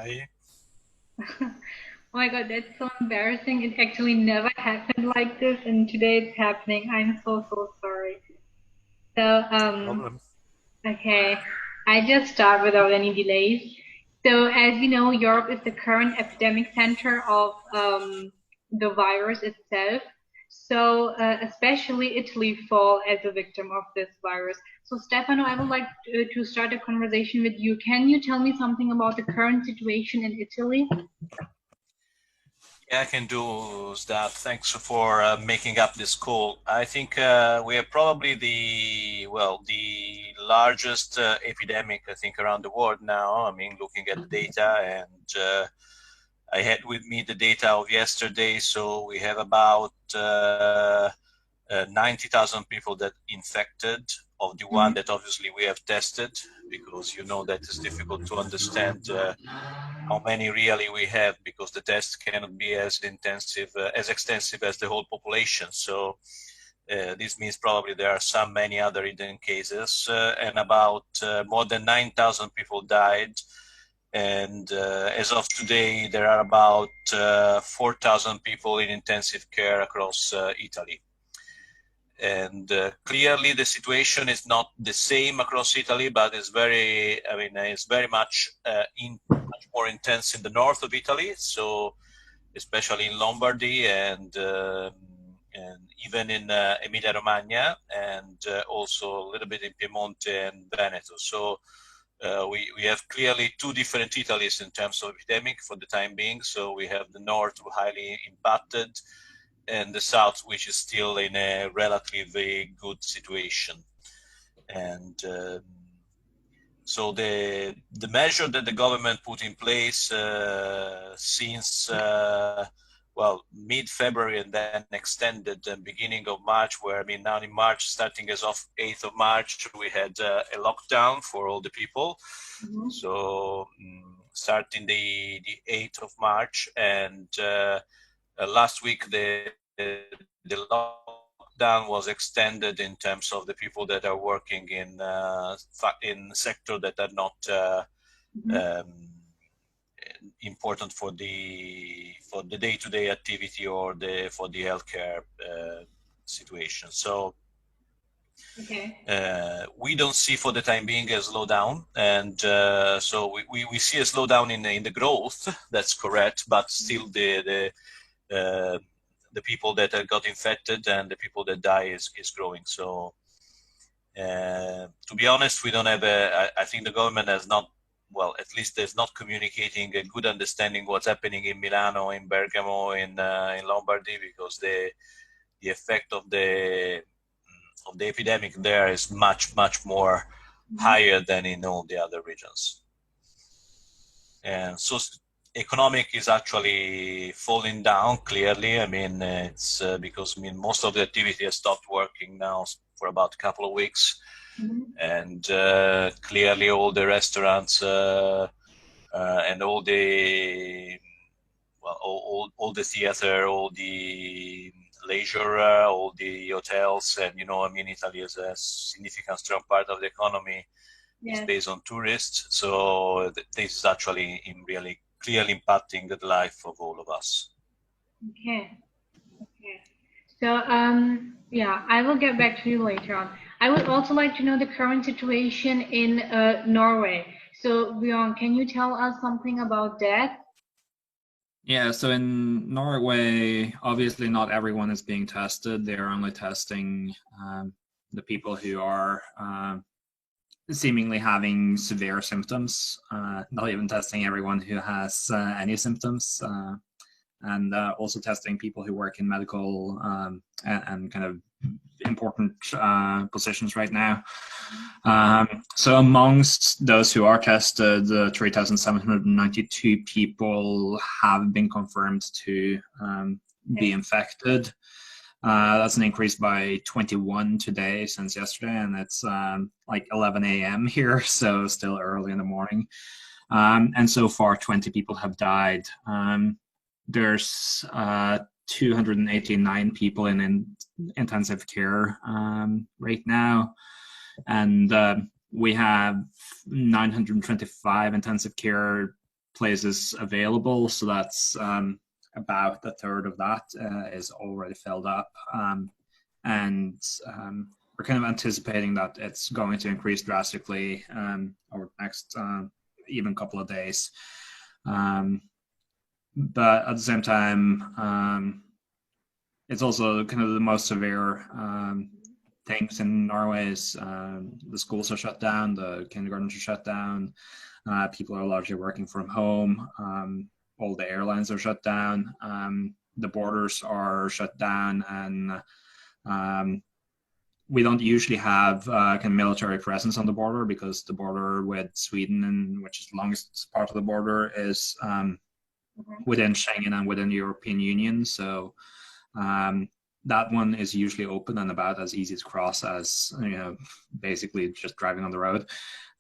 Hi. Oh my God, that's so embarrassing. It actually never happened like this, and today it's happening. I'm so sorry. So, Problem. okay, I just start without any delays. So, as you know, Europe is the current epidemic center of the virus itself. So, especially Italy fall as a victim of this virus. So, Stefano, I would like to start a conversation with you. Can you tell me something about the current situation in Italy? Yeah, I can do that. Thanks for making up this call. I think we are probably the largest epidemic, I think, around the world now. I mean, looking at the data, and I had with me the data of yesterday. So we have about 90,000 people that infected of the one that obviously we have tested, because you know that it's difficult to understand how many really we have, because the test cannot be as intensive, as extensive as the whole population. So this means probably there are some many other hidden cases, and about more than 9,000 people died. And as of today, there are about 4,000 people in intensive care across Italy. And clearly the situation is not the same across Italy, but it's very much much more intense in the north of Italy. So especially in Lombardy and even in Emilia-Romagna, and also a little bit in Piemonte and Veneto. So we have clearly two different Italies in terms of epidemic for the time being. So we have the north highly impacted, and the south, which is still in a relatively good situation. And so the measure that the government put in place since mid-February, and then extended the beginning of March, where I mean now in March, starting as of 8th of March, we had a lockdown for all the people. Mhm. So starting the 8th of March, and last week the lockdown was extended in terms of the people that are working in sector that are not Mhm. um, important for the day-to-day activity or the for the healthcare situation. So Okay. we don't see for the time being a slowdown, and so we see a slowdown in the growth. That's correct, but still uh, the people that got infected and the people that die is growing. So to be honest, we don't have I think the government has not, well, at least there's not communicating a good understanding what's happening in Milano, in Bergamo, in Lombardy, because the effect of the epidemic there is much more Mhm. higher than in all the other regions. And so economic is actually falling down clearly. I mean, it's because I mean most of the activity has stopped working now for about a couple of weeks, Mhm. and clearly all the restaurants and all the all the theater, all the leisure, all the hotels, and you know, I mean, Italy is a significant strong part of the economy is Yes. based on tourists. So this is actually in really clearly impacting the life of all of us. Okay. Okay. So, yeah, I will get back to you later on. I would also like to know the current situation in Norway. So, Bjorn, can you tell us something about that? Yeah, so in Norway, obviously not everyone is being tested. They're only testing the people who are seemingly having severe symptoms, not even testing everyone who has any symptoms, and also testing people who work in medical and kind of important positions right now. So amongst those who are tested, 3,792 people have been confirmed to be Okay. infected. That's an increase by 21 today since yesterday, and it's like 11 a.m. here, so still early in the morning. And so far, 20 people have died. There's 289 people in intensive care right now, and we have 925 intensive care places available. So that's about a third of that is already filled up. And we're kind of anticipating that it's going to increase drastically over the next even couple of days. But at the same time, it's also kind of the most severe things in Norway is the schools are shut down, the kindergartens are shut down, people are largely working from home, all the airlines are shut down, the borders are shut down, and we don't usually have kind of military presence on the border because the border with Sweden, which is the longest part of the border, is within Schengen and within the European Union. So that one is usually open and about as easy to cross as, basically just driving on the road.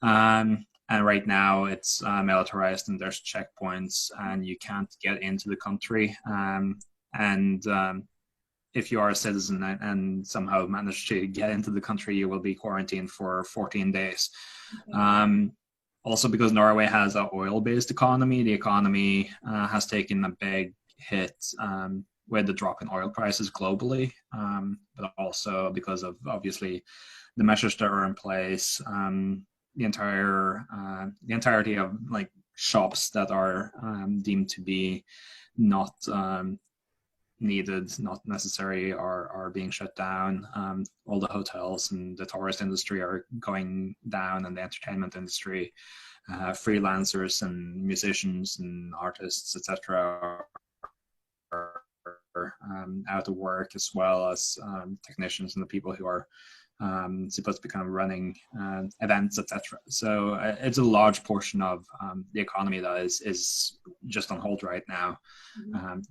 And right now it's militarized and there's checkpoints and you can't get into the country. If you are a citizen and somehow manage to get into the country, you will be quarantined for 14 days. Also, because Norway has an oil-based economy, the economy has taken a big hit with the drop in oil prices globally, but also because of obviously the measures that are in place, the entirety of like shops that are deemed to be not needed, not necessary, are being shut down. All the hotels and the tourist industry are going down, and the entertainment industry, freelancers and musicians and artists, etc., are out of work, as well as technicians and the people who are supposed to be kind of running events, etc. So it's a large portion of the economy that is just on hold right now.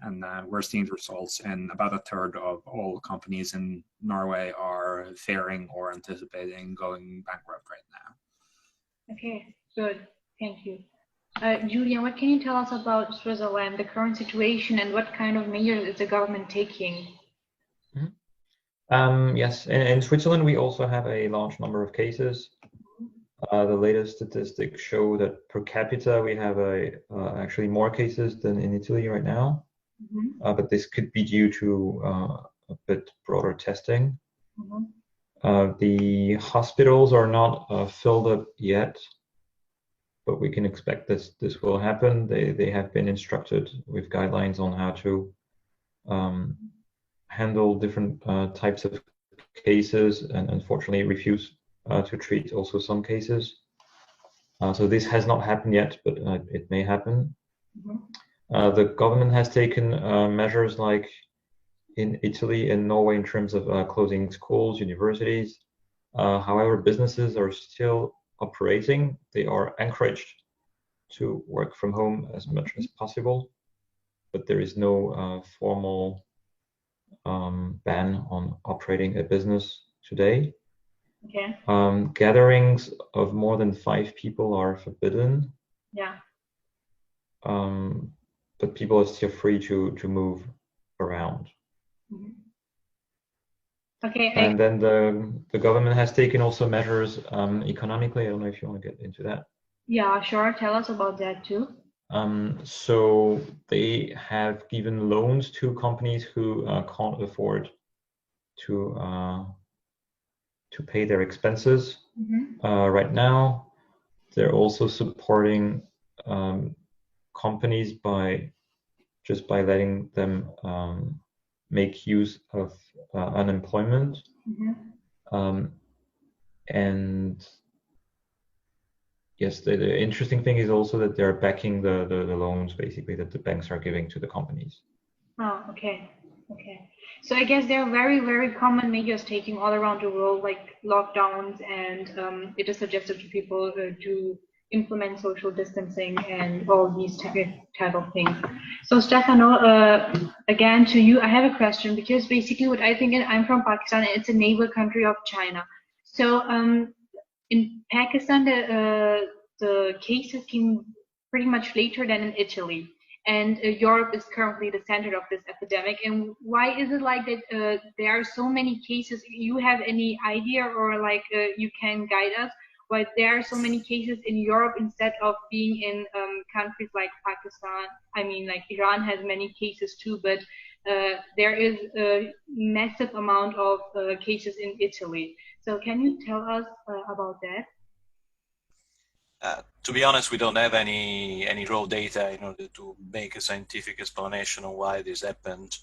And we're seeing the results, and about a third of all companies in Norway are fearing or anticipating going bankrupt right now. Okay, good. Thank you. Julian, what can you tell us about Switzerland, the current situation, and what kind of measures is the government taking? Yes, in Switzerland we also have a large number of cases. The latest statistics show that per capita we have actually more cases than in Italy right now. But this could be due to a bit broader testing. The hospitals are not filled up yet, but we can expect this will happen. They have been instructed with guidelines on how to handle different types of cases, and unfortunately refuse to treat also some cases. So this has not happened yet, but it may happen. The government has taken measures like in Italy and Norway in terms of closing schools, universities. However, businesses are still operating. They are encouraged to work from home as much as possible, but there is no formal ban on operating a business today. Okay. Gatherings of more than 5 people are forbidden. Yeah. But people are still free to move around. Okay. And then the government has taken also measures economically. I don't know if you want to get into that. Yeah, sure. Tell us about that too. So they have given loans to companies who can't afford to pay their expenses. Right now, they're also supporting companies by letting them make use of unemployment. And yes, the interesting thing is also that they're backing the loans basically that the banks are giving to the companies. Oh, okay. Okay. So I guess there are very, very common measures taking all around the world, like lockdowns, and it is suggested to people to implement social distancing and all these type of things. So Stefano, again to you, I have a question, because basically what I think, and I'm from Pakistan, and it's a neighbor country of China. So in Pakistan, the cases came pretty much later than in Italy. And Europe is currently the center of this epidemic. And why is it like that there are so many cases? You have any idea, or like you can guide us but there are so many cases in Europe instead of being in countries like Pakistan. I mean, like Iran has many cases too, but there is a massive amount of cases in Italy. So can you tell us about that? To be honest, we don't have any raw data in order to make a scientific explanation on why this happened.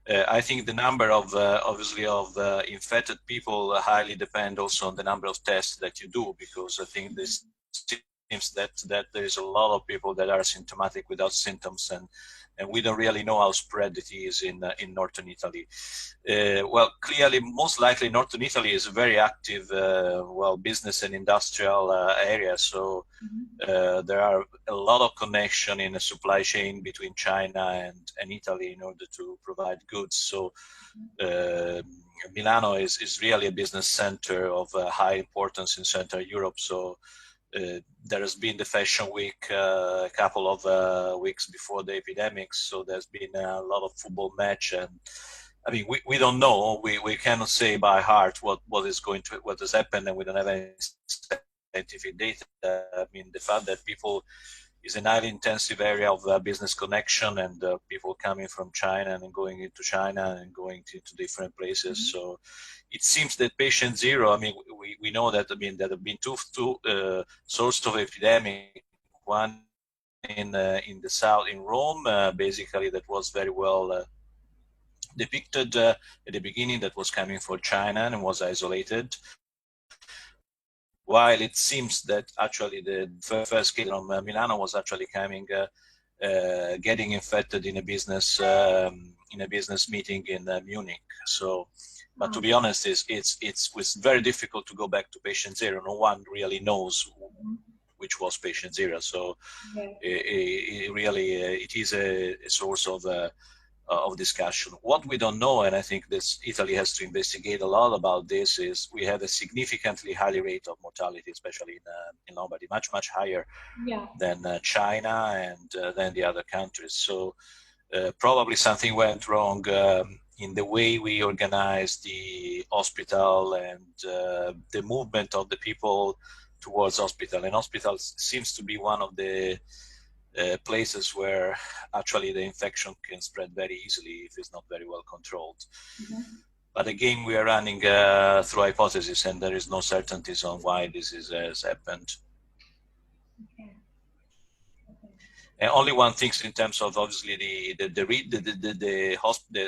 I think the number of obviously of infected people highly depend also on the number of tests that you do, because I think this seems that there is a lot of people that are symptomatic without symptoms, and we don't really know how spread it is in northern Italy. Well, clearly, most likely, northern Italy is a very active, well, business and industrial area. So there are a lot of connection in the supply chain between China and Italy in order to provide goods. So Milano is really a business center of high importance in Central Europe. So there has been the Fashion Week a couple of weeks before the epidemic, so there's been a lot of football match, and I mean we don't know, we cannot say by heart what has happened, and we don't have any scientific data. I mean, the fact that people is an highly intensive area of business connection, and people coming from China and going into China and going to different places. So it seems that patient zero, I mean, we know that, I mean, there have been two sources of epidemic. One in the south, in Rome, basically, that was very well depicted at the beginning, that was coming from China and was isolated. While it seems that actually the first case from Milano was actually coming, getting infected in a business meeting in Munich. So, but to be honest, it's very difficult to go back to patient zero. No one really knows which was patient zero. So, it really it is a source of discussion. What we don't know, and I think this Italy has to investigate a lot about this, is we have a significantly higher rate of mortality, especially in Lombardy, much higher than China and than the other countries. So probably something went wrong in the way we organize the hospital and the movement of the people towards hospital. And hospitals seems to be one of the places where actually the infection can spread very easily if it's not very well controlled. But again, we are running through hypotheses, and there is no certainties on why this has happened. And only one thing in terms of obviously the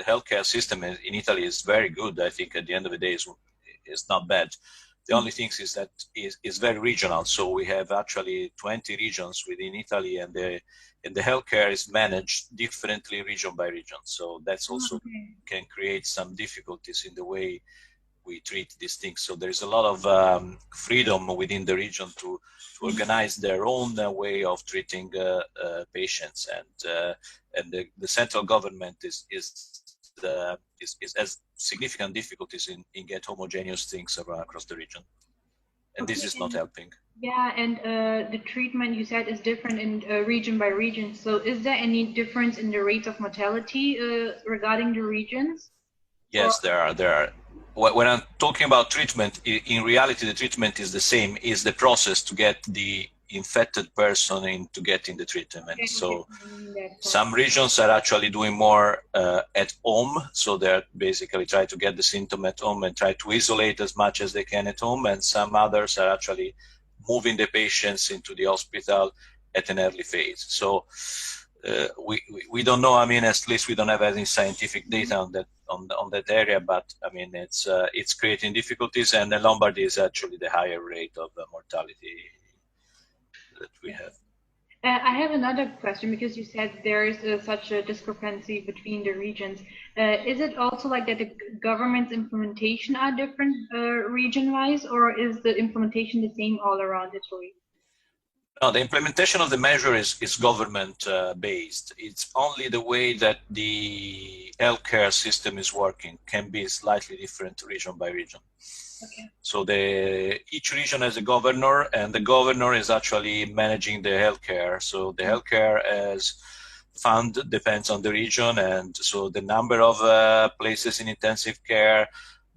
healthcare system in Italy is very good. I think at the end of the day is not bad. The only thing is that is very regional. So we have actually 20 regions within Italy, and the healthcare is managed differently region by region. So that's also can create some difficulties in the way we treat these things. So there's a lot of freedom within the region to organize their own way of treating patients, and the central government has significant difficulties in get homogeneous things across the region, and this is not helping. Yeah, and the treatment you said is different in region by region. So is there any difference in the rates of mortality regarding the regions? Yes, there are. When I'm talking about treatment, in reality, the treatment is the same. Is the process to get the infected person into getting the treatment. So some regions are actually doing more at home. So they're basically trying to get the symptom at home and try to isolate as much as they can at home. And some others are actually moving the patients into the hospital at an early phase. So we don't know. I mean, at least we don't have any scientific data on that area. But I mean, it's creating difficulties, and Lombardy is actually the higher rate of mortality that we have. I have another question, because you said there is such a discrepancy between the regions. Is it also like that the government's implementation are different region-wise, or is the implementation the same all around Italy? No, the implementation of the measure is government based. It's only the way that the healthcare system is working can be slightly different region by region. Okay. So each region has a governor, and the governor is actually managing the healthcare. So the healthcare as fund depends on the region, and so the number of places in intensive care,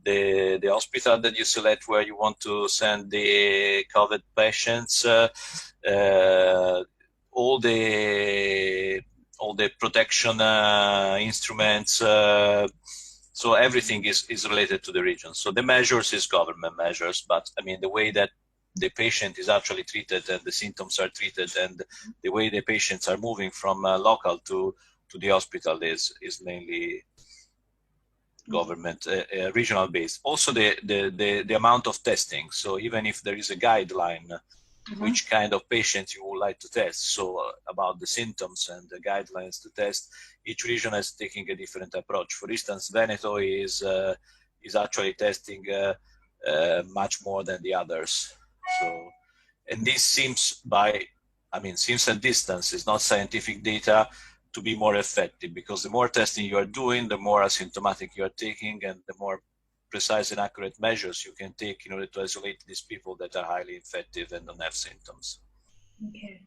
the hospital that you select where you want to send the COVID patients, all the protection instruments. So everything is related to the region. So the measures is government measures, but I mean the way that the patient is actually treated and the symptoms are treated and the way the patients are moving from local to the hospital is mainly government regional based. Also the amount of testing. So even if there is a guideline which kind of patients you would like to test, so about the symptoms and the guidelines to test, each region is taking a different approach. For instance, Veneto is actually testing much more than the others. So, and this seems seems at distance, it's not scientific data, to be more effective, because the more testing you are doing, the more asymptomatic you are taking, and the more precise and accurate measures you can take in order to isolate these people that are highly infective and don't have symptoms. Okay,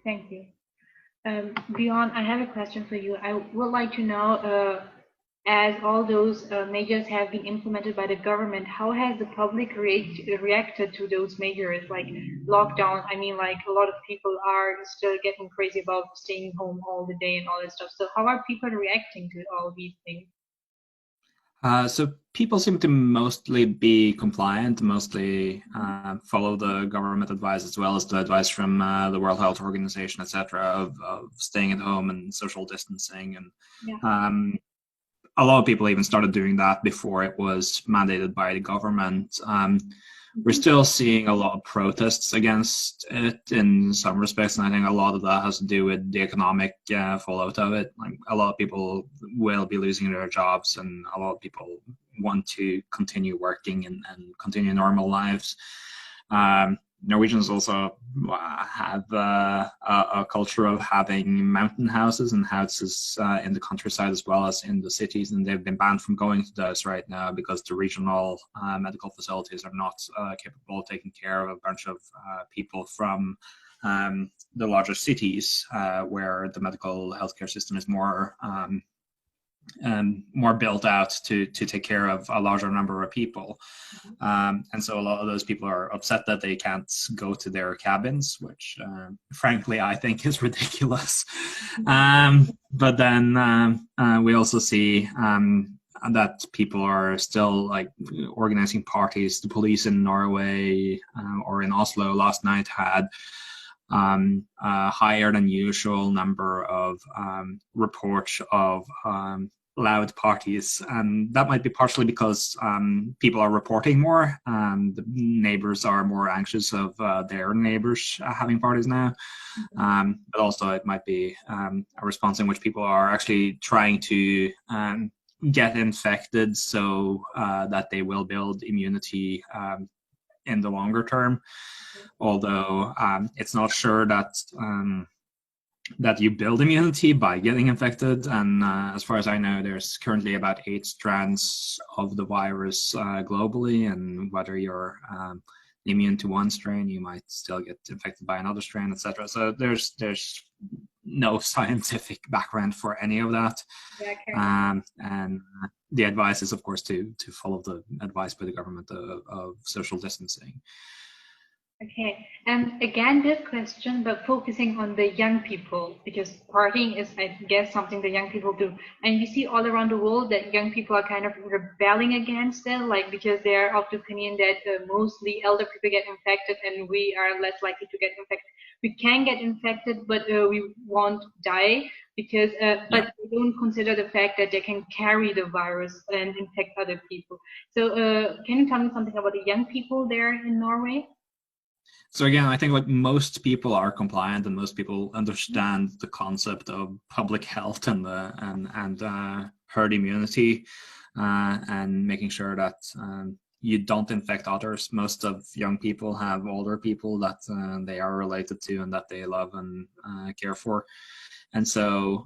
thank you. Bjorn, I have a question for you. I would like to know, as all those measures have been implemented by the government, how has the public reacted to those measures, like lockdown? I mean, like a lot of people are still getting crazy about staying home all the day and all that stuff. So how are people reacting to all these things? So people seem to mostly be compliant, mostly follow the government advice as well as the advice from the World Health Organization, etc., of staying at home and social distancing. And a lot of people even started doing that before it was mandated by the government. We're still seeing a lot of protests against it in some respects, and I think a lot of that has to do with the economic fallout of it. Like, a lot of people will be losing their jobs, and a lot of people want to continue working and continue normal lives. Norwegians also have a culture of having mountain houses and houses in the countryside as well as in the cities, and they've been banned from going to those right now because the regional medical facilities are not capable of taking care of a bunch of people from the larger cities where the medical healthcare system is more built out to take care of a larger number of people. And so a lot of those people are upset that they can't go to their cabins, which frankly I think is ridiculous. But then we also see that people are still like organizing parties. The police in Norway or in Oslo last night had a higher than usual number of reports of loud parties, and that might be partially because people are reporting more and the neighbors are more anxious of their neighbors having parties now. But also it might be a response in which people are actually trying to get infected so that they will build immunity in the longer term, although it's not sure that that you build immunity by getting infected. And as far as I know, there's currently about 8 strands of the virus globally, and whether you're immune to one strain, you might still get infected by another strain, etc. So there's no scientific background for any of that. And the advice is, of course, to follow the advice by the government of social distancing. Okay, and again, this question, but focusing on the young people, because partying is, I guess, something the young people do. And we see all around the world that young people are kind of rebelling against it, like because they're of the opinion that mostly elder people get infected and we are less likely to get infected. We can get infected, but we won't die because, but they don't consider the fact that they can carry the virus and infect other people. So can you tell me something about the young people there in Norway? So again, I think like most people are compliant and most people understand the concept of public health and herd immunity and making sure that you don't infect others. Most of young people have older people that they are related to and that they love and care for. And so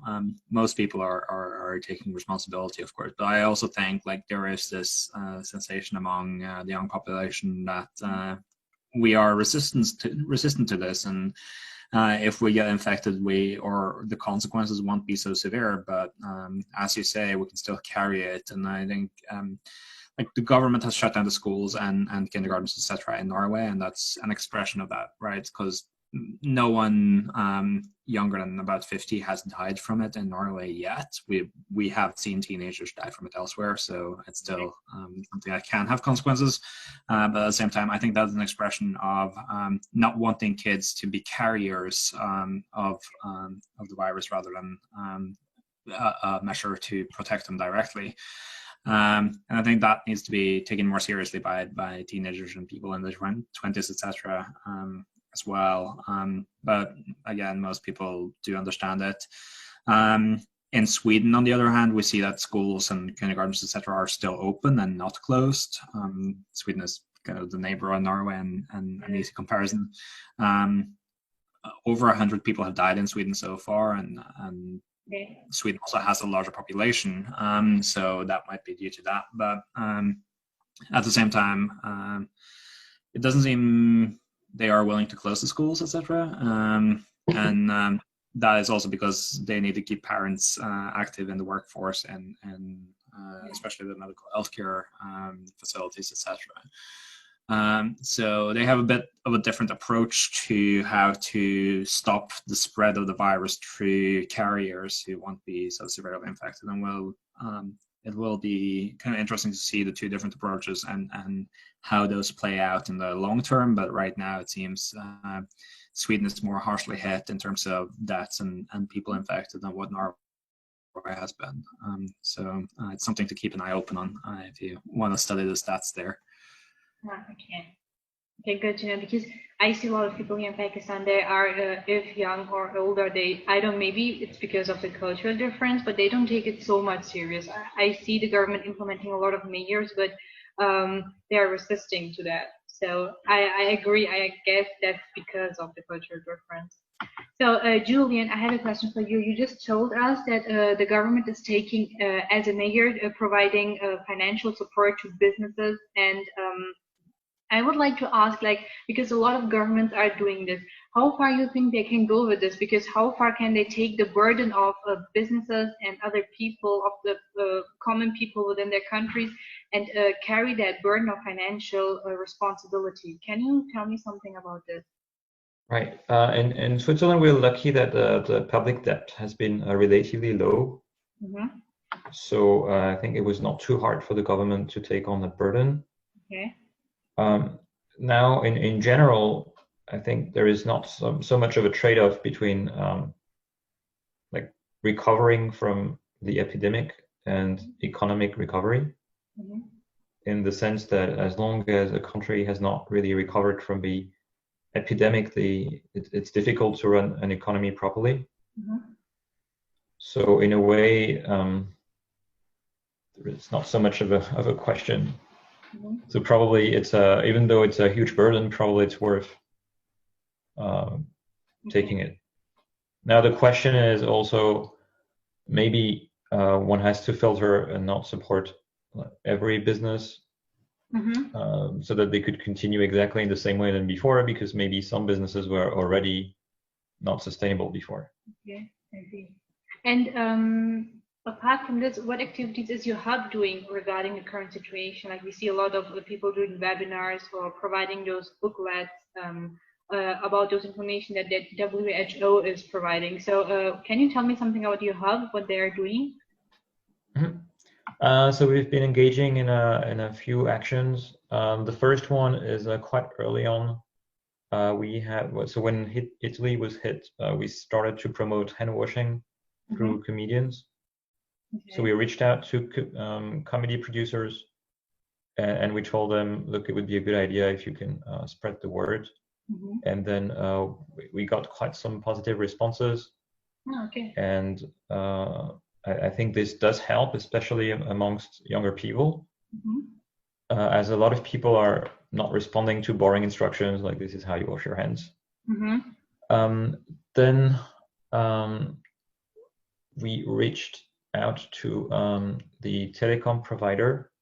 most people are taking responsibility, of course. But I also think like there is this sensation among the young population that we are resistant to this, and if we get infected, the consequences won't be so severe. But as you say, we can still carry it, and I think like the government has shut down the schools and kindergartens, etc. in Norway, and that's an expression of that, right? Because no one younger than about 50 has died from it in Norway yet. We have seen teenagers die from it elsewhere, so it's still something that can have consequences. But at the same time, I think that's an expression of not wanting kids to be carriers of the virus rather than a measure to protect them directly. And I think that needs to be taken more seriously by teenagers and people in the 20s, etc. As well. But again, most people do understand it. In Sweden, on the other hand, we see that schools and kindergartens, etc., are still open and not closed. Sweden is kind of the neighbor of Norway and an easy comparison. Over 100 people have died in Sweden so far, and Sweden also has a larger population, so that might be due to that. But at the same time, it doesn't seem they are willing to close the schools, etc. And that is also because they need to keep parents active in the workforce and especially the medical healthcare facilities, etc. So they have a bit of a different approach to how to stop the spread of the virus through carriers who won't be so severely infected. And it will be kind of interesting to see the two different approaches and how those play out in the long term. But right now it seems Sweden is more harshly hit in terms of deaths and people infected than what Norway has been. So it's something to keep an eye open on if you want to study the stats there. Okay, good to know, because I see a lot of people here in Pakistan. They are, if young or older, I don't, maybe it's because of the cultural difference, but they don't take it so much serious. I see the government implementing a lot of measures, but they are resisting to that. So I agree. I guess that's because of the cultural difference. So Julian, I have a question for you. You just told us that the government is taking as a measure providing financial support to businesses, and I would like to ask, because a lot of governments are doing this, how far you think they can go with this? Because how far can they take the burden of businesses and other people, of the common people within their countries, and carry that burden of financial responsibility? Can you tell me something about this? Right. In Switzerland, we're lucky that the public debt has been relatively low. Mm-hmm. So I think it was not too hard for the government to take on the burden. Okay. Now, in general, I think there is not so much of a trade-off between recovering from the epidemic and economic recovery, mm-hmm. in the sense that as long as a country has not really recovered from the epidemic, it's difficult to run an economy properly. Mm-hmm. So in a way, it's not so much of a question. Mm-hmm. So probably it's even though it's a huge burden, probably it's worth taking it. Now the question is also, maybe one has to filter and not support every business, Mm-hmm. so that they could continue exactly in the same way than before, because maybe some businesses were already not sustainable before. Okay, I see. And apart from this, what activities is your hub doing regarding the current situation? Like, we see a lot of people doing webinars or providing those booklets about those information that the WHO is providing. So can you tell me something about your hub, what they are doing? Mm-hmm. So we've been engaging in a few actions. The first one is quite early on. So when Italy was hit, we started to promote hand washing through comedians. Okay. So we reached out to comedy producers, and we told them, look, it would be a good idea if you can spread the word. Mm-hmm. And then we got quite some positive responses. Oh, okay. And I think this does help, especially amongst younger people, as a lot of people are not responding to boring instructions like this is how you wash your hands. Then we reached out to the telecom provider,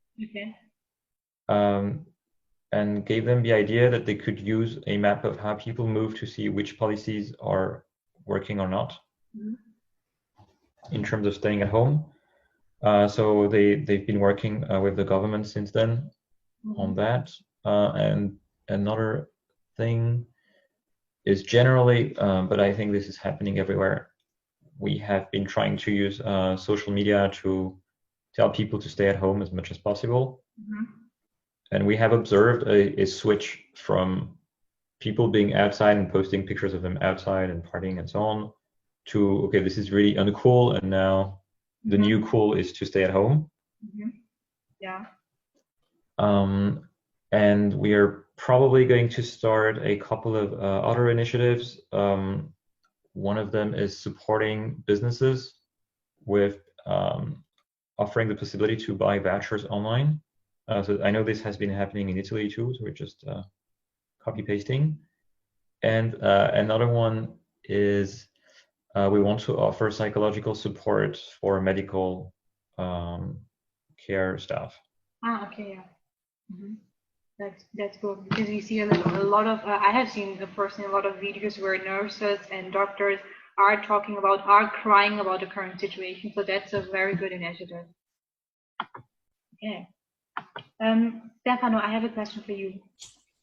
and gave them the idea that they could use a map of how people move to see which policies are working or not. In terms of staying at home. So they've been working with the government since then on that. And another thing is generally, but I think this is happening everywhere, we have been trying to use social media to tell people to stay at home as much as possible. And we have observed a switch from people being outside and posting pictures of them outside and partying and so on to, okay, this is really uncool, and now the new cool is to stay at home. Yeah. And we are probably going to start a couple of other initiatives. One of them is supporting businesses with offering the possibility to buy vouchers online. So I know this has been happening in Italy too, so we're just copy pasting. And another one is we want to offer psychological support for medical care staff. Okay, yeah. That's good, because we see a lot of I have seen personally a lot of videos where nurses and doctors are crying about the current situation. So that's a very good initiative. Okay. Stefano, I have a question for you.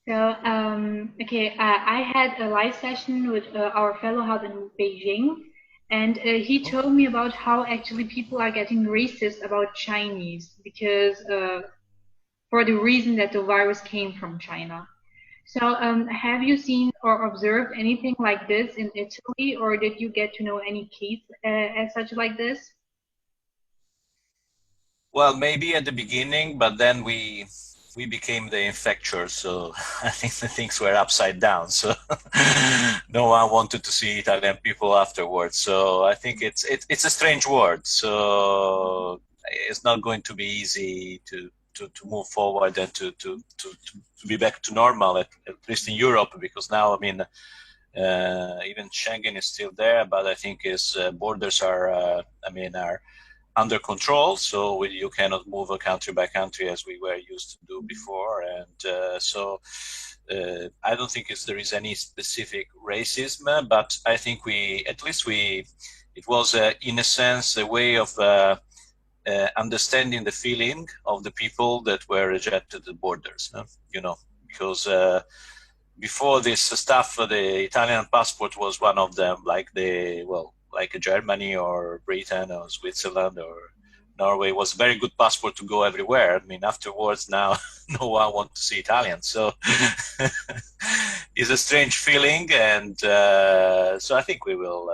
So, okay, I had a live session with our fellow hub in Beijing, and he told me about how actually people are getting racist about Chinese because for the reason that the virus came from China. So, have you seen or observed anything like this in Italy, or did you get to know any case as such like this? Well, maybe at the beginning, but then we became the infector, so I think the things were upside down. So no one wanted to see Italian people afterwards. So I think it's a strange word. So it's not going to be easy to move forward and to be back to normal, at least in Europe, because now, I mean, even Schengen is still there, but I think its borders are under control, so you cannot move a country by country as we were used to do before, and so I don't think there is any specific racism, but I think it was in a sense a way of understanding the feeling of the people that were rejected at the borders, because before this stuff, the Italian passport was one of them, like Germany or Britain or Switzerland or Norway was a very good passport to go everywhere. I mean, afterwards now no one wants to see Italians, so it's a strange feeling, and so I think we will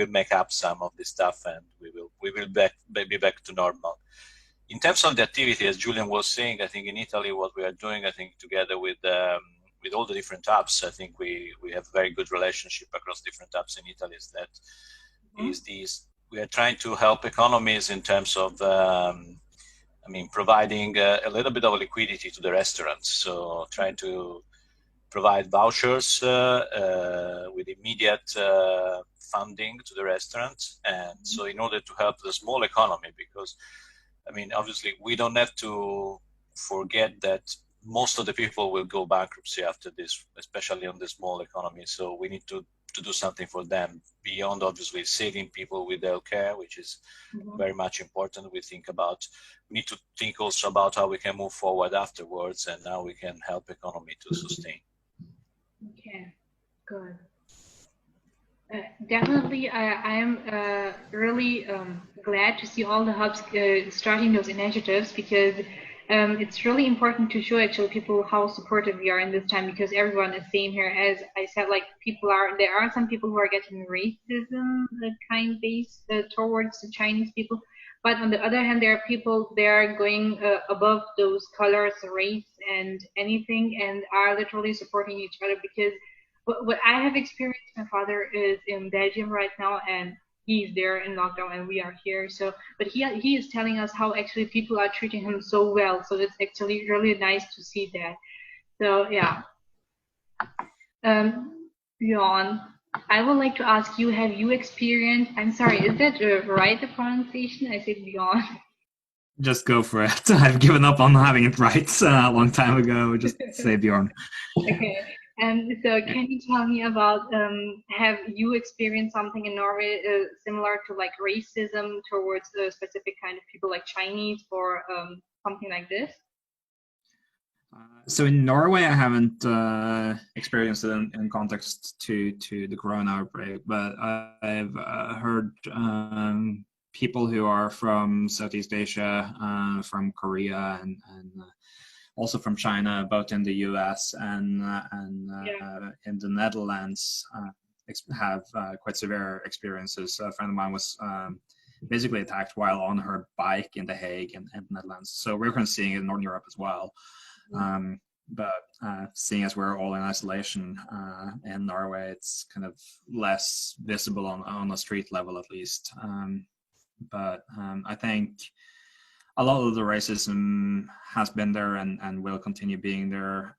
make up some of this stuff, and we will be back to normal. In terms of the activity, as Julian was saying, I think in Italy what we are doing, I think together with all the different hubs, I think we have a very good relationship across different hubs in Italy. We are trying to help economies in terms of providing a little bit of liquidity to the restaurants. So trying to provide vouchers with immediate funding to the restaurants, and so in order to help the small economy, because obviously we don't have to forget that most of the people will go bankruptcy after this, especially on the small economy. So we need to do something for them beyond obviously saving people with healthcare, which is very much important. We need to think also about how we can move forward afterwards and how we can help economy to sustain. Okay, good. Definitely, I am really glad to see all the hubs starting those initiatives, because it's really important to show actually people how supportive we are in this time, because everyone is saying here, as I said, like there are some people who are getting racism kind based towards the Chinese people, but on the other hand, there are people they are going above those colors, race, and anything, and are literally supporting each other. Because what I have experienced, my father is in Belgium right now, and he's there in lockdown, and we are here. So, but he is telling us how actually people are treating him so well. So it's actually really nice to see that. So yeah. Bjorn, I would like to ask you: have you experienced? I'm sorry, is that right? The pronunciation? I said Bjorn. Just go for it. I've given up on having it right a long time ago. Just say Bjorn. Okay. And so can you tell me about, have you experienced something in Norway similar to like racism towards a specific kind of people like Chinese or something like this? So in Norway, I haven't experienced it in context to the corona outbreak, but I've heard people who are from Southeast Asia, from Korea, and also from China, both in the US and in the Netherlands, have quite severe experiences. A friend of mine was basically attacked while on her bike in The Hague in the Netherlands. So we're kind of seeing it in Northern Europe as well. But seeing as we're all in isolation in Norway, it's kind of less visible on a street level, at least. But I think a lot of the racism has been there and will continue being there.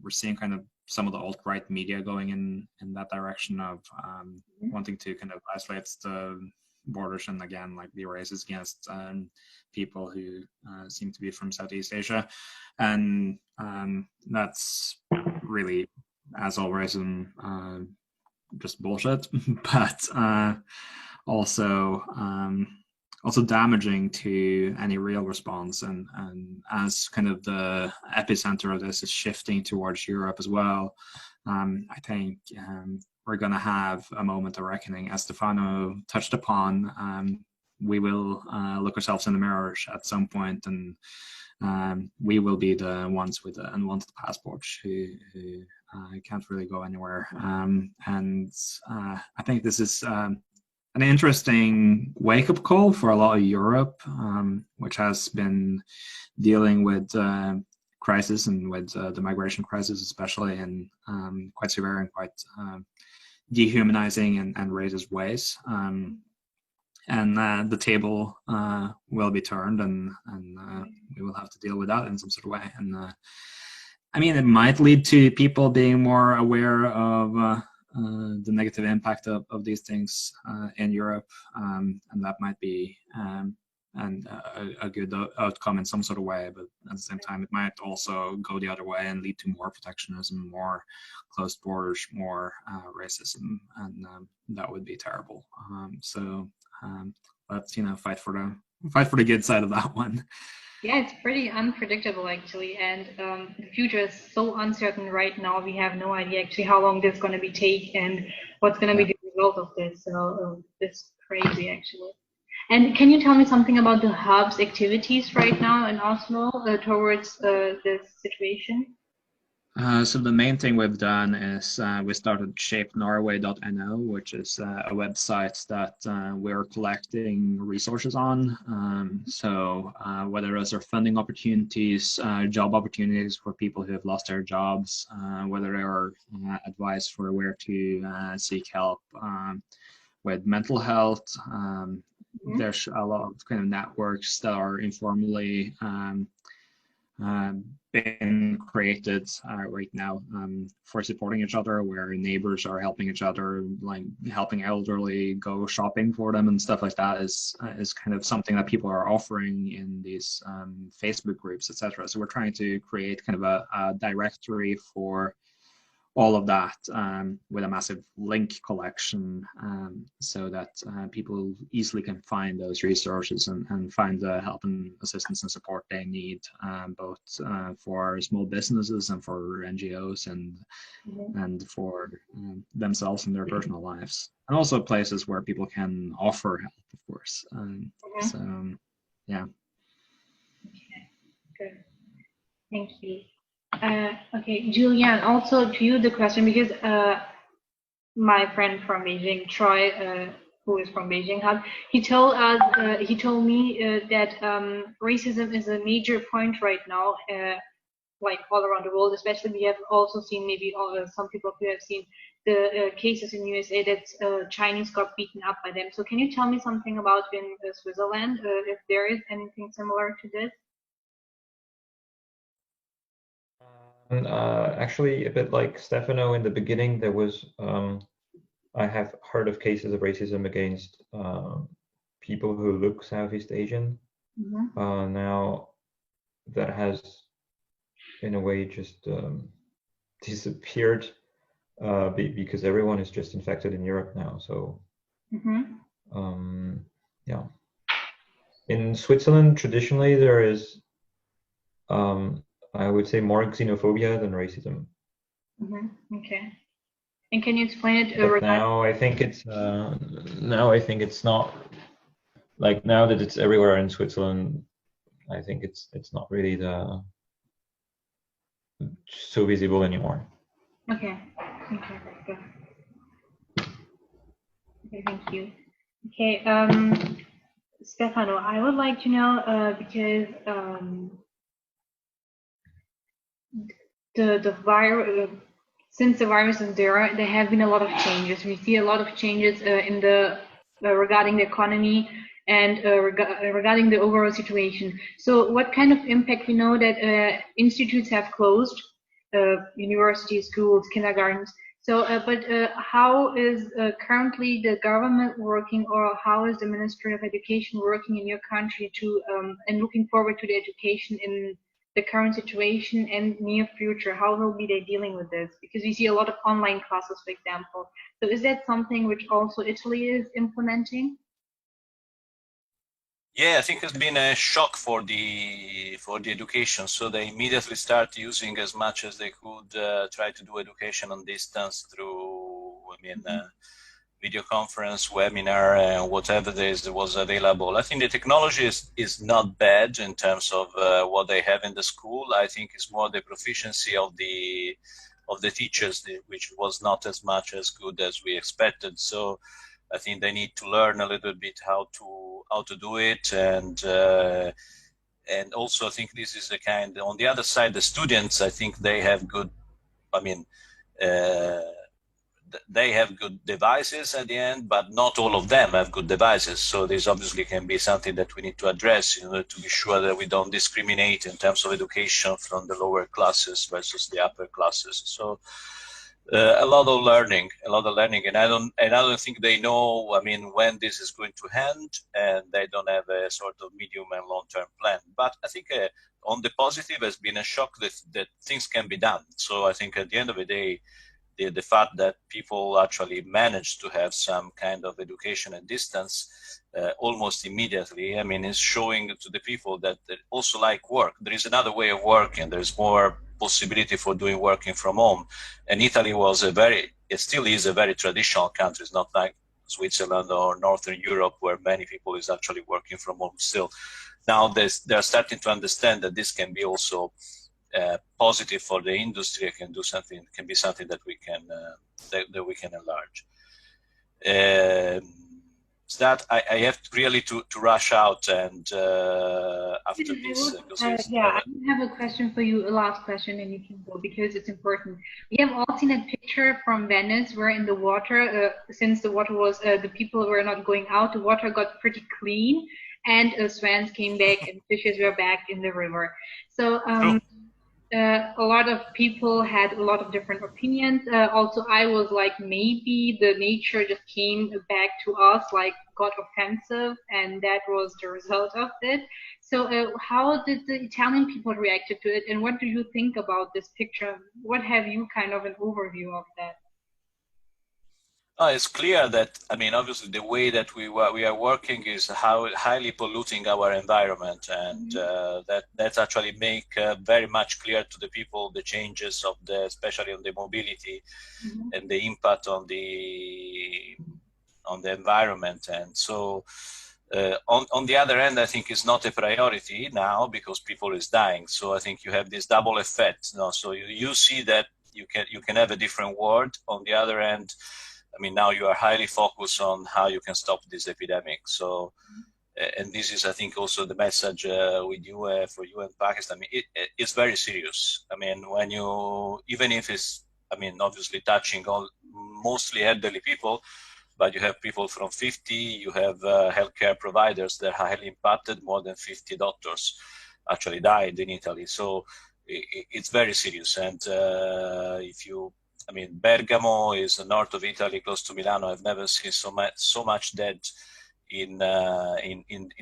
We're seeing kind of some of the alt-right media going in that direction of wanting to kind of isolate the borders and again like be racist against people who seem to be from Southeast Asia, and that's really, as all racism, just bullshit. But also damaging to any real response, and as kind of the epicenter of this is shifting towards Europe as well, I think we're going to have a moment of reckoning. As Stefano touched upon, we will look ourselves in the mirror at some point, and we will be the ones with the unwanted passports who can't really go anywhere. And I think this is an interesting wake-up call for a lot of Europe, which has been dealing with crisis and with the migration crisis, especially in quite severe and quite dehumanizing and racist ways. And the table will be turned, and we will have to deal with that in some sort of way. And I mean, it might lead to people being more aware of the negative impact of these things in Europe, and that might be a good outcome in some sort of way. But at the same time, it might also go the other way and lead to more protectionism, more closed borders, more racism, and that would be terrible. So let's fight for the good side of that one. Yeah, it's pretty unpredictable actually, and the future is so uncertain right now. We have no idea actually how long this is going to be take and what's going to be the result of this. So it's crazy actually. And can you tell me something about the hub's activities right now in Oslo towards this situation? So the main thing we've done is we started shapenorway.no, which is a website that we're collecting resources on. So whether those are funding opportunities, job opportunities for people who have lost their jobs, whether there are advice for where to seek help with mental health. There's a lot of kind of networks that are informally been created right now for supporting each other, where neighbors are helping each other, like helping elderly go shopping for them and stuff like that is kind of something that people are offering in these Facebook groups, etc. So we're trying to create kind of a directory for all of that with a massive link collection, so that people easily can find those resources and find the help and assistance and support they need, both for small businesses and for NGOs and for themselves and their personal lives, and also places where people can offer help, of course. So, yeah. Okay, good. Thank you. Okay, Julian, also to you the question, because my friend from Beijing, Troy, who is from Beijing Hub, he told me that racism is a major point right now, like all around the world. Especially, we have also seen maybe some people who have seen the cases in USA that Chinese got beaten up by them. So can you tell me something about in Switzerland, if there is anything similar to this? Actually, a bit like Stefano in the beginning, there was, I have heard of cases of racism against people who look Southeast Asian. Now, that has, in a way, just disappeared because everyone is just infected in Europe now. So yeah. In Switzerland, traditionally, there is, I would say, more xenophobia than racism. Okay. And can you explain it? But now I think it's not, like, now that it's everywhere in Switzerland, I think it's not really so visible anymore. Okay. Okay. Good. Okay. Thank you. Okay. Stefano, I would like to know because the virus, since the virus is there have been a lot of changes. We see a lot of changes in the regarding the economy and regarding the overall situation. So what kind of impact, we know that institutes have closed, universities, schools, kindergartens. So, but how is currently the government working, or how is the Ministry of Education working in your country to, and looking forward to the education in the current situation and near future? How will be they dealing with this? Because we see a lot of online classes, for example. So is that something which also Italy is implementing? Yeah, I think it's been a shock for the education. So they immediately start using as much as they could, try to do education on distance through, video conference, webinar, and whatever there was available. I think the technology is not bad in terms of what they have in the school. I think it's more the proficiency of the teachers, which was not as much as good as we expected. So I think they need to learn a little bit how to do it, and also I think this is the kind. On the other side, the students, I think they have good. They have good devices at the end, but not all of them have good devices. So this obviously can be something that we need to address in order to be sure that we don't discriminate in terms of education from the lower classes versus the upper classes. So a lot of learning, and I don't think they know, when this is going to end, and they don't have a sort of medium and long-term plan. But I think on the positive has been a shock that things can be done. So I think at the end of the day, the fact that people actually managed to have some kind of education at distance almost immediately, is showing to the people that they also like work. There is another way of working. There's more possibility for doing working from home. And Italy was it still is a very traditional country. It's not like Switzerland or Northern Europe, where many people is actually working from home still. Now they're starting to understand that this can be also positive for the industry. It can be something that we can enlarge. So that I have really to rush out, and after this, I have a question for you, a last question, and you can go, because it's important. We have all seen a picture from Venice where in the water, since the water was, the people were not going out, the water got pretty clean, and swans came back and fishes were back in the river. So a lot of people had a lot of different opinions. Also, I was like, maybe the nature just came back to us, like got offensive, and that was the result of it. So how did the Italian people react to it, and what do you think about this picture? What have you kind of an overview of that? It's clear that, obviously the way that we are working is highly polluting our environment, and that's actually make very much clear to the people the changes of especially on the mobility and the impact on the environment. And so on the other end, I think it's not a priority now because people is dying. So I think you have this double effect. So you see that you can have a different world. On the other end, now you are highly focused on how you can stop this epidemic. So, and this is, I think, also the message with you, for you in Pakistan. It's very serious. When even if it's, obviously touching mostly elderly people, but you have people from 50, you have healthcare providers that are highly impacted. More than 50 doctors actually died in Italy. So it's very serious. And if you, Bergamo is the north of Italy, close to Milano. I've never seen so much dead in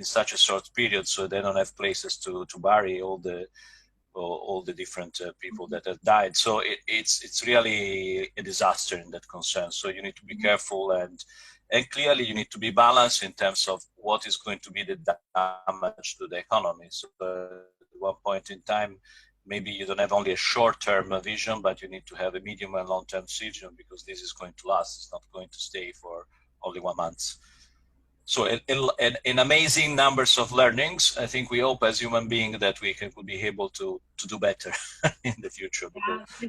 such a short period. So they don't have places to bury all all the different people that have died. So it's really a disaster in that concern. So you need to be careful, and clearly you need to be balanced in terms of what is going to be the damage to the economy. So at one point in time, maybe you don't have only a short-term vision, but you need to have a medium and long-term vision, because this is going to last. It's not going to stay for only 1 month. So in amazing numbers of learnings, I think we hope as human beings that we will be able to do better in the future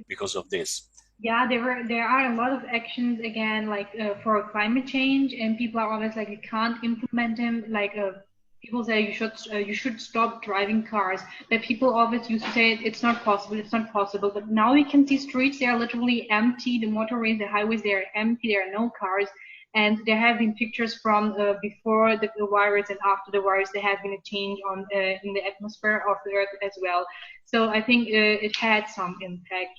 because of this. Yeah, there are a lot of actions again, like for climate change, and people are always like, you can't implement them. Like people say you should stop driving cars, but people always used to say it's not possible, it's not possible. But now we can see streets, they are literally empty. The motorways, the highways, they are empty. There are no cars. And there have been pictures from before the virus and after the virus. There have been a change on in the atmosphere of the Earth as well. So I think it had some impact.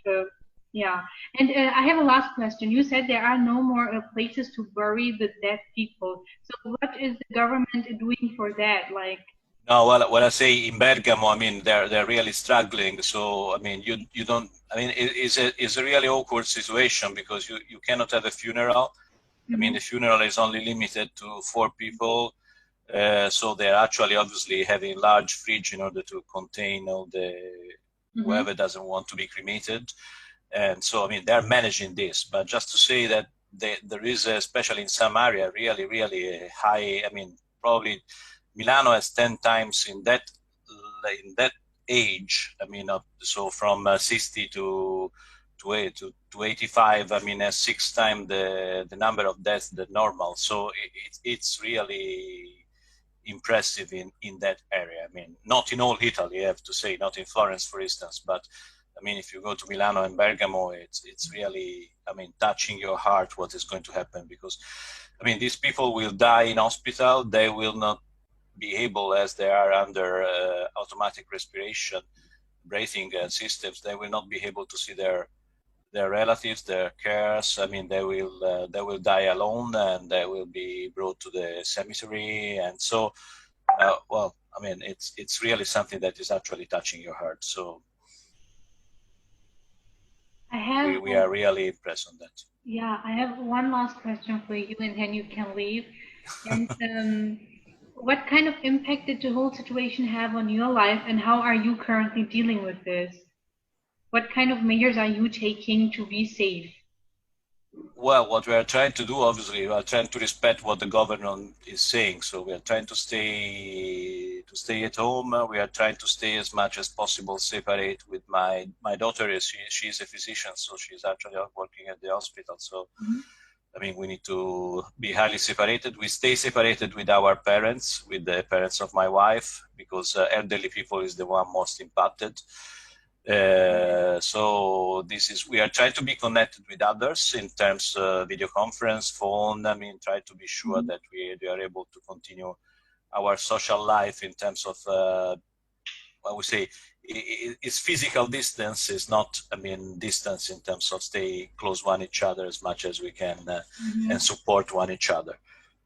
Yeah. And I have a last question. You said there are no more places to bury the dead people. So what is the government doing for that? Like. No, well, when I say in Bergamo, I mean they're really struggling. So I mean you don't. I mean it's a really awkward situation, because you cannot have a funeral. I mean, the funeral is only limited to 4 people, so they're actually obviously having large fridge in order to contain all the whoever doesn't want to be cremated, and so I mean they're managing this. But just to say that there is, especially in some area, really a high. I mean, probably Milano has 10 times in that age. I mean, so from 60 to 85, I mean, 6 times the number of deaths than normal. So it's really impressive in that area. I mean, not in all Italy, I have to say, not in Florence, for instance, but I mean, if you go to Milano and Bergamo, it's really, I mean, touching your heart what is going to happen, because, I mean, these people will die in hospital. They will not be able, as they are under automatic respiration, breathing systems, they will not be able to see their relatives, their cares. I mean, they will die alone, and they will be brought to the cemetery. And so, well, I mean, it's really something that is actually touching your heart. So we are really impressed on that. Yeah, I have one last question for you, and then you can leave. And what kind of impact did the whole situation have on your life, and how are you currently dealing with this? What kind of measures are you taking to be safe? Well, what we are trying to do, obviously, we are trying to respect what the government is saying. So we are trying to stay at home. We are trying to stay as much as possible separate with my daughter. She's a physician, so she's actually working at the hospital. So, I mean, we need to be highly separated. We stay separated with our parents, with the parents of my wife, because elderly people is the one most impacted. So we are trying to be connected with others in terms of video conference, phone. I mean, try to be sure that we are able to continue our social life in terms of, I would say, it's physical distance, is not, I mean, distance in terms of stay close one each other as much as we can and support one each other.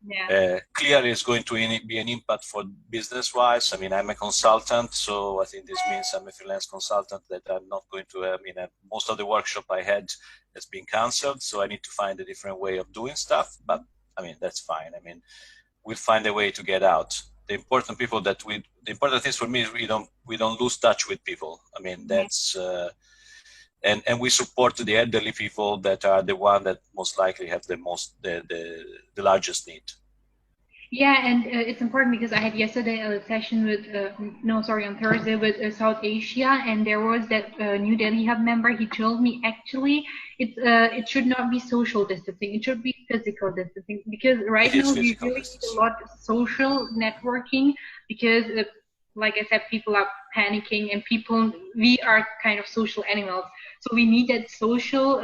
Yeah. Clearly, it's going to be an impact for business-wise. I mean, I'm a consultant, so I think this means I'm a freelance consultant that I'm not going to. I mean, most of the workshop I had has been cancelled, so I need to find a different way of doing stuff. But I mean, that's fine. I mean, we'll find a way to get out. The important thing for me is we don't lose touch with people. I mean, that's. And we support the elderly people that are the one that most likely have the largest need. Yeah, and it's important because I had yesterday a session with, on Thursday with South Asia, and there was that New Delhi Hub member. He told me actually it should not be social distancing, it should be physical distancing, because right now we really need a lot of social networking, because like I said, people are panicking, and we are kind of social animals. So we need that social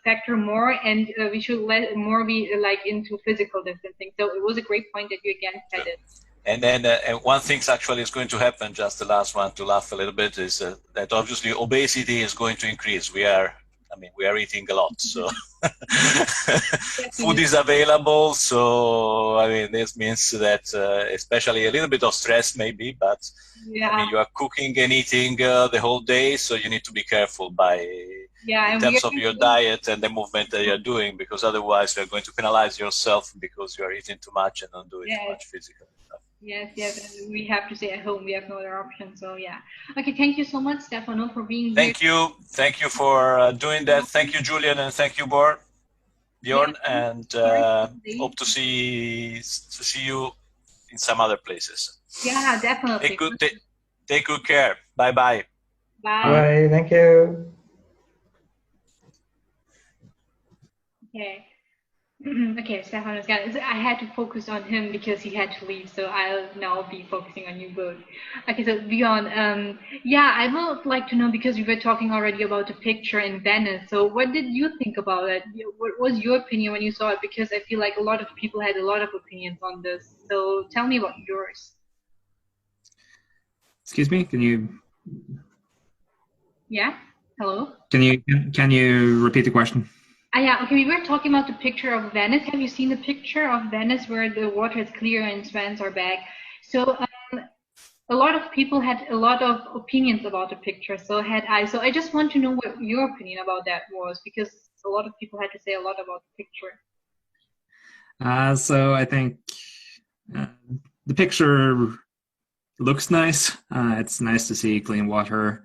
factor more, and we should let more be like into physical distancing. So it was a great point that you again said it. And then one thing actually is going to happen, just the last one to laugh a little bit, is that obviously obesity is going to increase. I mean, we are eating a lot, so food is available. So I mean, this means that especially a little bit of stress maybe, but I mean, you are cooking and eating the whole day, so you need to be careful in terms of your diet and the movement that you're doing, because otherwise you're going to penalize yourself because you're eating too much and not doing too much physical stuff. Yes, and we have to stay at home. We have no other option. So yeah. Okay, thank you so much, Stefano, for being here. Thank you for doing that. Thank you, Julian, and thank you, Bjorn, and hope to see you in some other places. Yeah, definitely. Take good care. Bye. Bye. Bye. Thank you. Okay. Okay, Stefano's got it. I had to focus on him because he had to leave, so I'll now be focusing on you both. Okay, so Bjorn, yeah, I would like to know, because we were talking already about the picture in Venice. So what did you think about it? What was your opinion when you saw it? Because I feel like a lot of people had a lot of opinions on this. So tell me about yours. Excuse me, can you? Yeah. Hello. Can you repeat the question? Yeah, okay, we were talking about the picture of Venice. Have you seen the picture of Venice where the water is clear and swans are back? So a lot of people had a lot of opinions about the picture. So I just want to know what your opinion about that was, because a lot of people had to say a lot about the picture. So I think the picture looks nice. It's nice to see clean water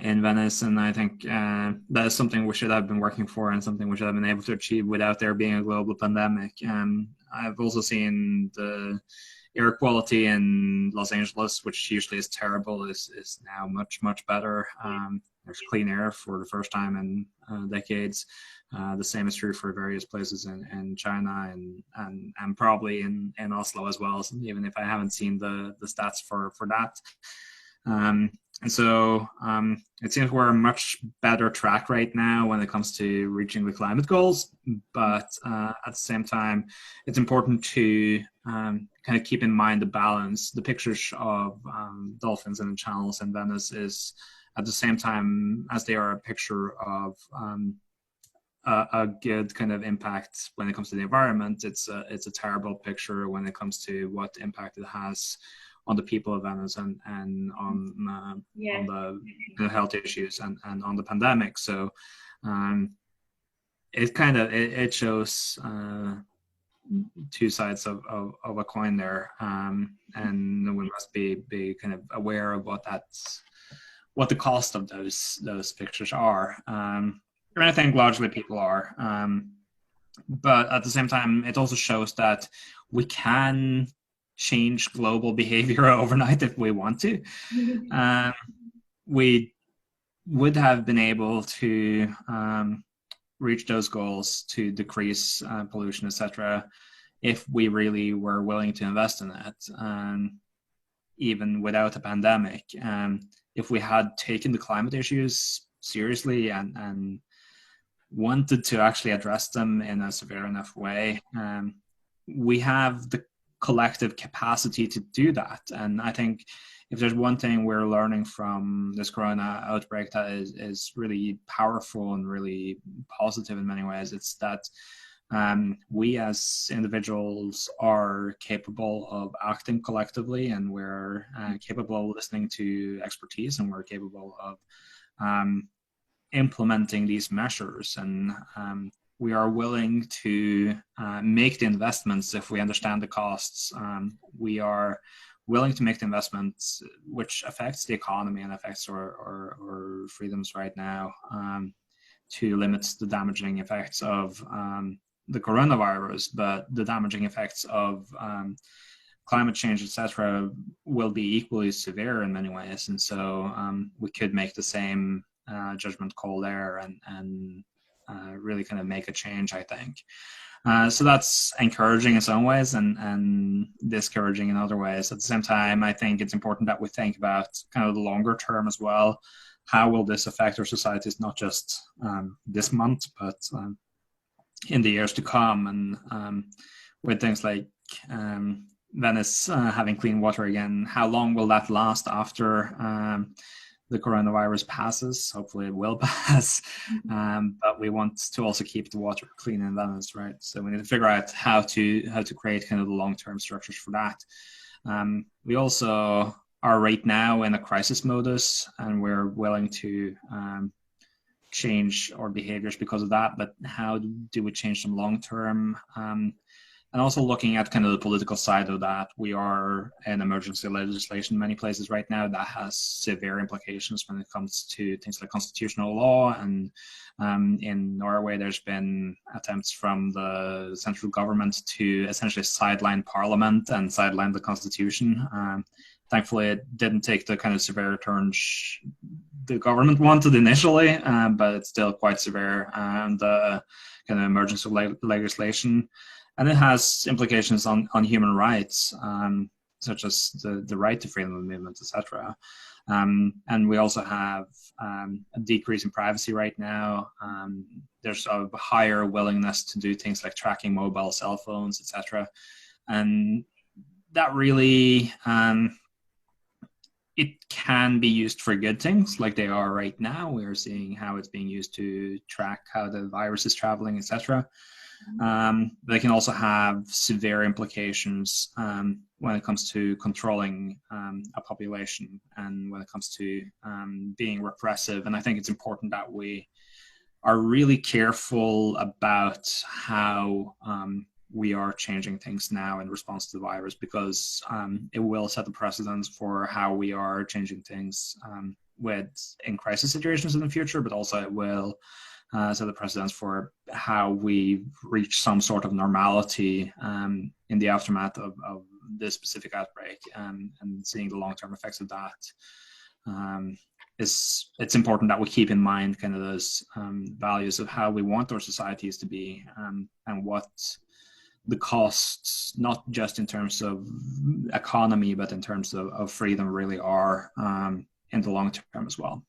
in Venice, and I think that is something we should have been working for and something we should have been able to achieve without there being a global pandemic. I've also seen the air quality in Los Angeles, which usually is terrible, is now much better. There's clean air for the first time in decades. The same is true for various places in China and probably in Oslo as well, even if I haven't seen the stats for that. And so it seems we're a much better track right now when it comes to reaching the climate goals. But at the same time, it's important to kind of keep in mind the balance. The pictures of dolphins in the channels in Venice is at the same time as they are a picture of a good kind of impact when it comes to the environment. It's a terrible picture when it comes to what impact it has on the people of Venice and on the health issues and on the pandemic. So it shows two sides of a coin there, and we must be kind of aware of what the cost of those pictures are. And I think largely people are. But at the same time, it also shows that we can change global behavior overnight if we want to. We would have been able to reach those goals to decrease pollution, etc., if we really were willing to invest in it, even without a pandemic. If we had taken the climate issues seriously and wanted to actually address them in a severe enough way, we have the collective capacity to do that. And I think if there's one thing we're learning from this corona outbreak that is really powerful and really positive in many ways, it's that we as individuals are capable of acting collectively, and we're capable of listening to expertise, and we're capable of implementing these measures, and we are willing to make the investments if we understand the costs. We are willing to make the investments which affects the economy and affects our freedoms right now, to limit the damaging effects of the coronavirus, but the damaging effects of climate change, etc., will be equally severe in many ways. And so we could make the same judgment call there and really kind of make a change, I think. So that's encouraging in some ways and discouraging in other ways. At the same time, I think it's important that we think about kind of the longer term as well. How will this affect our societies, not just this month, but in the years to come? And with things like Venice having clean water again, how long will that last after the coronavirus passes. Hopefully it will pass. But we want to also keep the water clean in Venice, right? So we need to figure out how to create kind of the long-term structures for that. We also are right now in a crisis modus, and we're willing to change our behaviors because of that. But how do we change them long term? And also looking at kind of the political side of that, we are in emergency legislation in many places right now that has severe implications when it comes to things like constitutional law. And in Norway, there's been attempts from the central government to essentially sideline parliament and sideline the constitution. Thankfully, it didn't take the kind of severe turns the government wanted initially, but it's still quite severe. And kind of emergency legislation. And it has implications on human rights, such as the right to freedom of movement, etc. And we also have a decrease in privacy right now. There's a higher willingness to do things like tracking mobile cell phones, etc. And that really, it can be used for good things like they are right now. We're seeing how it's being used to track how the virus is traveling, etc. They can also have severe implications when it comes to controlling a population and when it comes to being repressive. And I think it's important that we are really careful about how we are changing things now in response to the virus, because it will set the precedence for how we are changing things in crisis situations in the future, but also it will set the precedence for how we reach some sort of normality in the aftermath of this specific outbreak, and seeing the long-term effects of that. It's important that we keep in mind kind of those values of how we want our societies to be, and what the costs, not just in terms of economy, but in terms of freedom really are in the long term as well.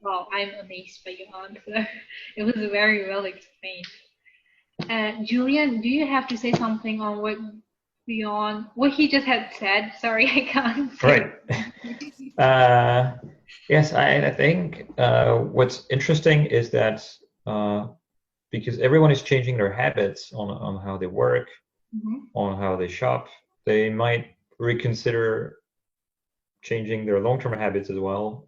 Wow, I'm amazed by your answer. It was very well explained. Julian, do you have to say something on what beyond what he just had said? Sorry, I can't. Right. Yes, I think what's interesting is that because everyone is changing their habits on how they work, on how they shop, they might reconsider changing their long-term habits as well.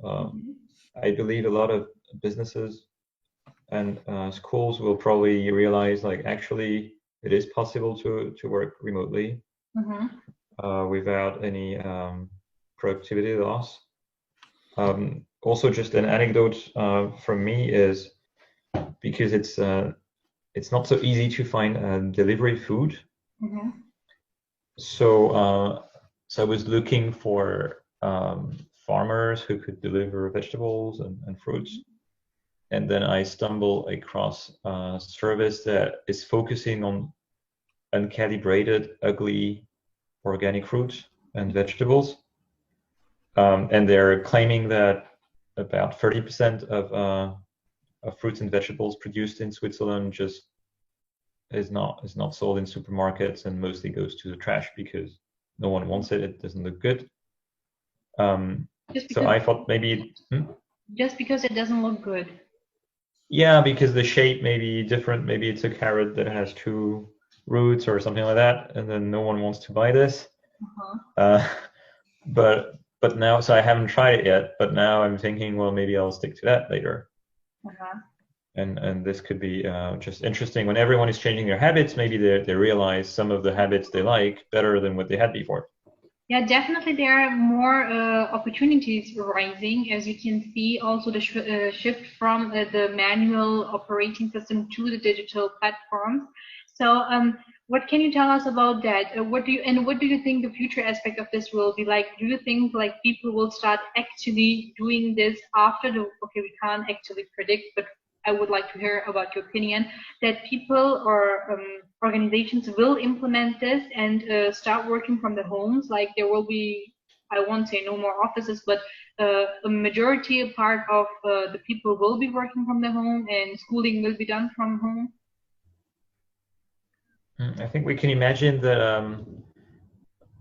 I believe a lot of businesses and schools will probably realize, like, actually it is possible to work remotely without any productivity loss. Also, just an anecdote from me is, because it's not so easy to find delivery food. So I was looking for farmers who could deliver vegetables and fruits. And then I stumbled across a service that is focusing on uncalibrated, ugly organic fruits and vegetables. And they're claiming that about 30% of fruits and vegetables produced in Switzerland just is not sold in supermarkets, and mostly goes to the trash because no one wants it. It doesn't look good. So I thought maybe just because it doesn't look good. Yeah, because the shape may be different. Maybe it's a carrot that has two roots or something like that, and then no one wants to buy this. But now, so I haven't tried it yet. But now I'm thinking, well, maybe I'll stick to that later. And this could be just interesting. When everyone is changing their habits, maybe they realize some of the habits they like better than what they had before. Yeah, definitely there are more opportunities rising, as you can see. Also, the shift from the manual operating system to the digital platforms. So, what can you tell us about that? What do you think the future aspect of this will be like? Do you think like people will start actually doing this after the? Okay, we can't actually predict, but I would like to hear about your opinion, that people or organizations will implement this and start working from the homes. Like there will be, I won't say no more offices, but a majority part of the people will be working from the home, and schooling will be done from home. I think we can imagine that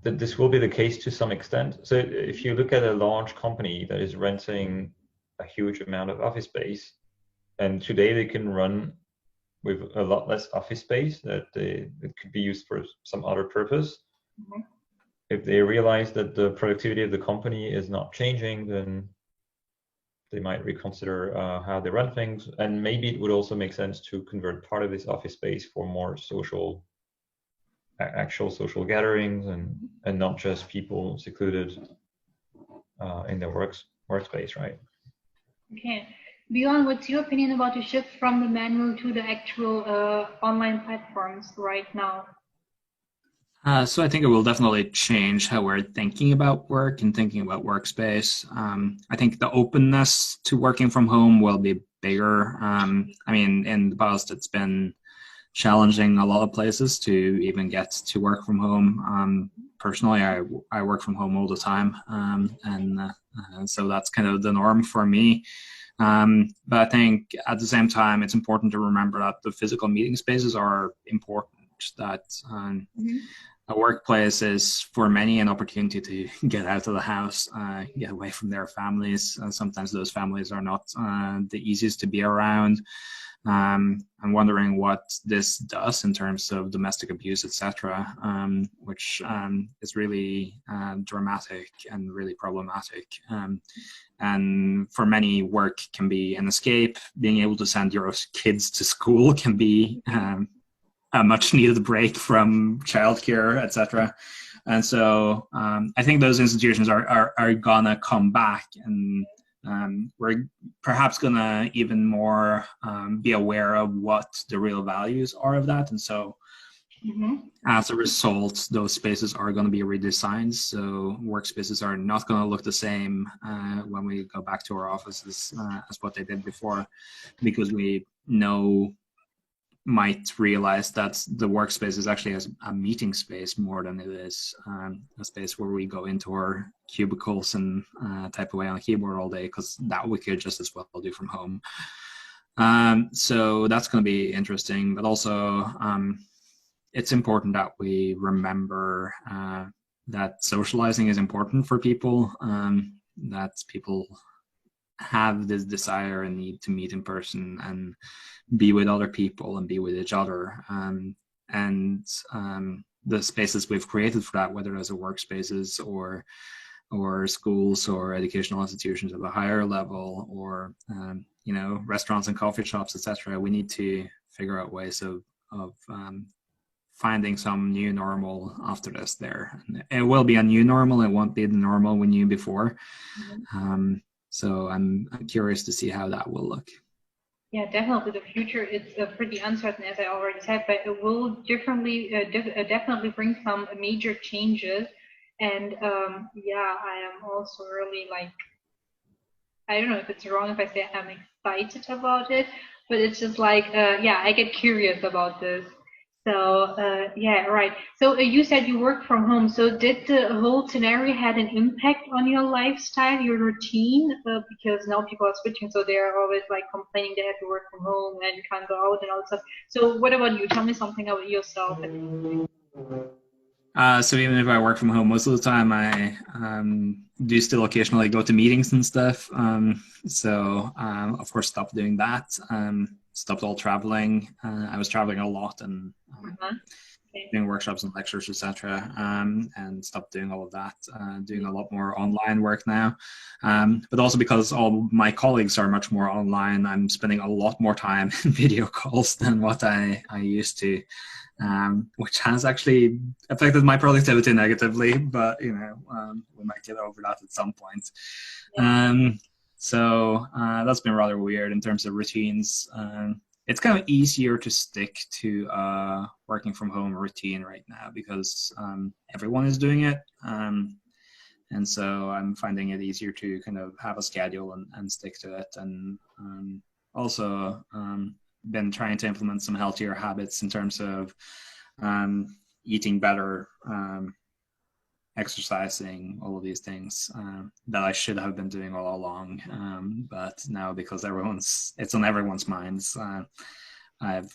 that this will be the case to some extent. So if you look at a large company that is renting a huge amount of office space, and today they can run with a lot less office space that could be used for some other purpose. Mhm. If they realize that the productivity of the company is not changing, then they might reconsider how they run things. And maybe it would also make sense to convert part of this office space for more actual social gatherings, and not just people secluded in their workspace, right? Okay. Beyond, what's your opinion about the shift from the manual to the actual online platforms right now? So I think it will definitely change how we're thinking about work and thinking about workspace. I think the openness to working from home will be bigger. I mean, in the past, it's been challenging a lot of places to even get to work from home. Personally, I work from home all the time, and so that's kind of the norm for me. But I think at the same time, it's important to remember that the physical meeting spaces are important. That a workplace is for many an opportunity to get out of the house, get away from their families. Sometimes those families are not the easiest to be around. I'm wondering what this does in terms of domestic abuse, etc., which is really dramatic and really problematic. And for many, work can be an escape. Being able to send your kids to school can be a much needed break from childcare, etc. And so I think those institutions are gonna come back, and we're perhaps gonna even more be aware of what the real values are of that. And so as a result, those spaces are going to be redesigned. So workspaces are not going to look the same when we go back to our offices as what they did before, because we might realize that the workspace is actually a meeting space more than it is a space where we go into our cubicles and type away on a keyboard all day, because that we could just as well do from home. So that's going to be interesting, but also it's important that we remember that socializing is important for people, that people have this desire and need to meet in person and be with other people and be with each other. And the spaces we've created for that, whether as a workspaces or schools or educational institutions of a higher level, or restaurants and coffee shops, etc., we need to figure out ways of finding some new normal after this there. And it will be a new normal. It won't be the normal we knew before. So I'm curious to see how that will look. Yeah, definitely. The future is pretty uncertain, as I already said, but it will definitely bring some major changes. And yeah, I am also really I don't know if it's wrong if I say I'm excited about it, but it's just yeah, I get curious about this. So yeah, right. So you said you work from home. So did the whole scenario had an impact on your lifestyle, your routine? Because now people are switching, so they're always complaining they have to work from home and can't go out and all that stuff. So what about you? Tell me something about yourself. So even if I work from home most of the time, I do still occasionally go to meetings and stuff. So of course, stopped doing that. Stopped all traveling. I was traveling a lot and doing workshops and lectures, etc. And stopped doing all of that. Doing a lot more online work now. But also because all my colleagues are much more online, I'm spending a lot more time in video calls than what I used to. Which has actually affected my productivity negatively, but we might get over that at some point. So that's been rather weird in terms of routines. It's kind of easier to stick to working from home routine right now because everyone is doing it. And so I'm finding it easier to kind of have a schedule and stick to it. And also been trying to implement some healthier habits in terms of eating better, exercising, all of these things that I should have been doing all along. But now because it's on everyone's minds, I've